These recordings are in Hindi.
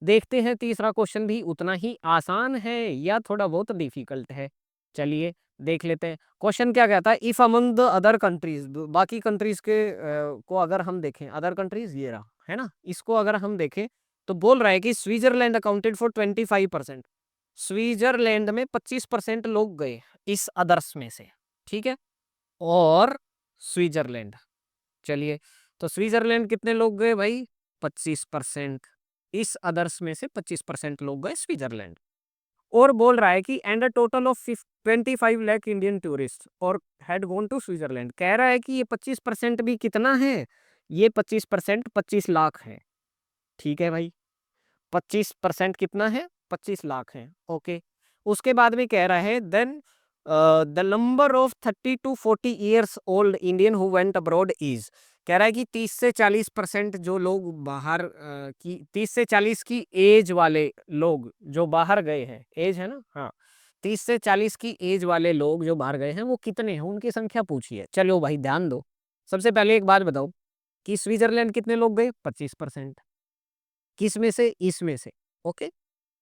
देखते हैं तीसरा क्वेश्चन भी उतना ही आसान है या थोड़ा बहुत डिफिकल्ट है। चलिए देख लेते हैं। क्वेश्चन क्या कहता है, if among the other countries, बाकी कंट्रीज के को अगर हम देखें, अदर कंट्रीज ये रहा है ना, इसको अगर हम देखें तो बोल रहा है कि स्विट्जरलैंड अकाउंटेड फॉर 25%। स्विट्जरलैंड में 25% लोग गए इस अदर्स में से, ठीक है। और स्विट्जरलैंड, चलिए तो स्विट्जरलैंड कितने लोग गए भाई, 25%। इस अदर्स में से 25% लोग गए स्विट्जरलैंड। और बोल रहा है कि and a total of 25 lakh Indian tourist और हैड गोन टू स्विट्जरलैंड। कह रहा है कि ये 25% भी कितना है, ये 25% 25 लाख है, ठीक है भाई। 25% कितना है, 25 लाख है, ओके। उसके बाद में कह रहा है then the number of 30 to 40 years old Indian who went abroad is. कह रहा है कि 30 से 40% जो लोग बाहर की 30 से 40 की एज वाले लोग जो बाहर गए हैं, एज है ना, हाँ, 30 से 40 की एज वाले लोग जो बाहर गए हैं वो कितने हैं, उनकी संख्या पूछी है। चलो भाई ध्यान दो। सबसे पहले एक बात बताओ कि स्विट्जरलैंड कितने लोग गए, 25%। किस में से, इसमें से, ओके।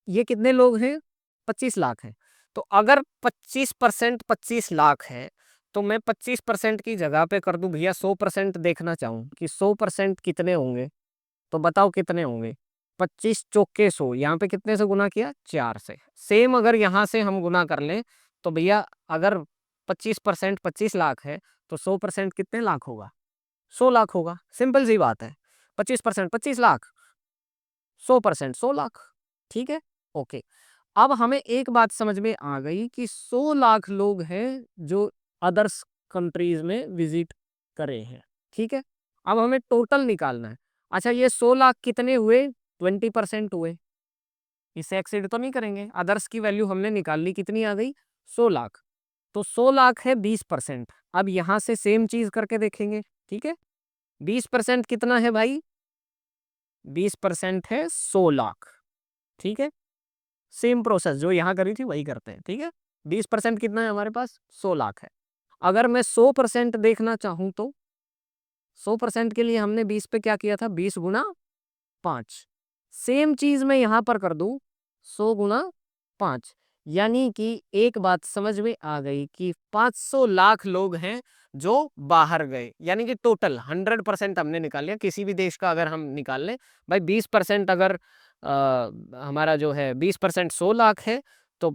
ये कितने लोग हैं, 25 लाख हैं। तो अगर 25% 25 लाख है तो मैं 25% की जगह पे कर दूं भैया 100% देखना चाहूं कि 100% कितने होंगे, तो बताओ कितने होंगे। 25 चौके 100, यहाँ पे कितने से गुना किया, 4 से। सेम अगर यहाँ से हम गुना कर लें तो भैया अगर 25% 25 लाख है तो 100% कितने लाख होगा, 100 लाख होगा। सिंपल सी बात है। 25% 25 लाख, 100% 100 लाख, ठीक है, ओके। अब हमें एक बात समझ में आ गई कि 100 लाख लोग हैं जो अदर्स कंट्रीज में विजिट करे हैं, ठीक है। अब हमें टोटल निकालना है। अच्छा ये 100 लाख कितने हुए, 20% हुए, इससे एक्सीड तो नहीं करेंगे। अदर्स की वैल्यू हमने निकाल ली, कितनी आ गई, 100 लाख। तो 100 लाख है 20%। अब यहां से सेम चीज करके देखेंगे, ठीक है। 20% कितना है भाई, 20% है 100 लाख, ठीक है। सेम प्रोसेस जो यहाँ करी थी वही करते हैं, ठीक है। 20% कितना है हमारे पास, 100 लाख है। अगर मैं 100% देखना चाहूं तो 100% के लिए हमने 20 पे क्या किया था, 20 गुना 5। सेम चीज मैं यहां पर कर दूं, 100 गुना 5। यानी कि एक बात समझ में आ गई कि 500 लाख लोग हैं जो बाहर गए। यानी कि टोटल 100% हमने निकाल लिया, किसी भी देश का अगर हम निकाल लें भाई। 20% अगर हमारा जो है 20% 100 लाख है तो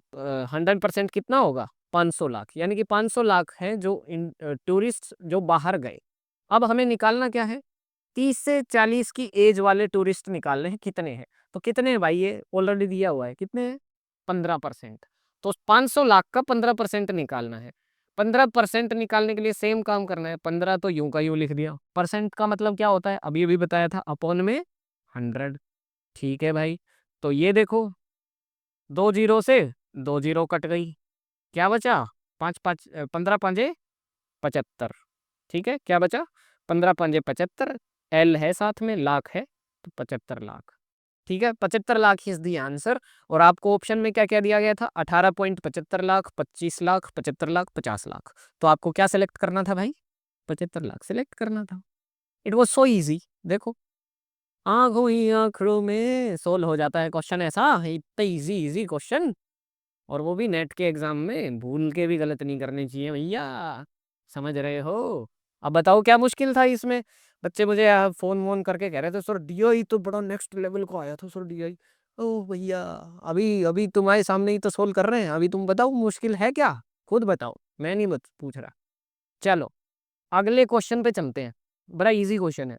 100% कितना होगा, 500 लाख। यानी कि 500 लाख हैं जो टूरिस्ट जो बाहर गए। अब हमें निकालना क्या है, 30 से 40 की एज वाले टूरिस्ट निकालने हैं, कितने हैं। तो कितने हैं भाई, ये ऑलरेडी दिया हुआ है, कितने हैं, 15%। तो 500 लाख का 15% निकालना है। 15% निकालने के लिए सेम काम करना है, 15 तो यूं का यूं लिख दिया। परसेंट का मतलब क्या होता है, अभी अभी बताया था, अपॉन में 100, ठीक है भाई। तो ये देखो, 2 जीरो से 2 जीरो कट गई, क्या बचा, 15 5 15 5 75, ठीक है। क्या बचा, 15 5 75, एल है साथ में, लाख है, तो 75 लाख, ठीक है। 75 लाख इज दी आंसर। और आपको ऑप्शन में क्या क्या दिया गया था, 18.75 लाख, 25 लाख, 75 लाख, 50 लाख। तो आपको क्या सिलेक्ट करना था भाई, 75 लाख सिलेक्ट करना था। It was so easy. देखो आंखों ही आंखों में सोल्व हो जाता है क्वेश्चन, ऐसा इतना इजी इजी क्वेश्चन। और वो भी नेट के एग्जाम में, भूल के भी गलत नहीं करने चाहिए भैया, समझ रहे हो। अब बताओ क्या मुश्किल था इसमें। बच्चे मुझे फोन वोन करके कह रहे थे सर डीआई तो बड़ा नेक्स्ट लेवल को आया था सर, डीआई। ओ भैया, अभी अभी तुम्हारे सामने ही तो सोल्व कर रहे हैं, अभी तुम बताओ मुश्किल है क्या, खुद बताओ, मैं नहीं बत पूछ रहा। चलो अगले क्वेश्चन पे चलते हैं, बड़ा इजी क्वेश्चन है।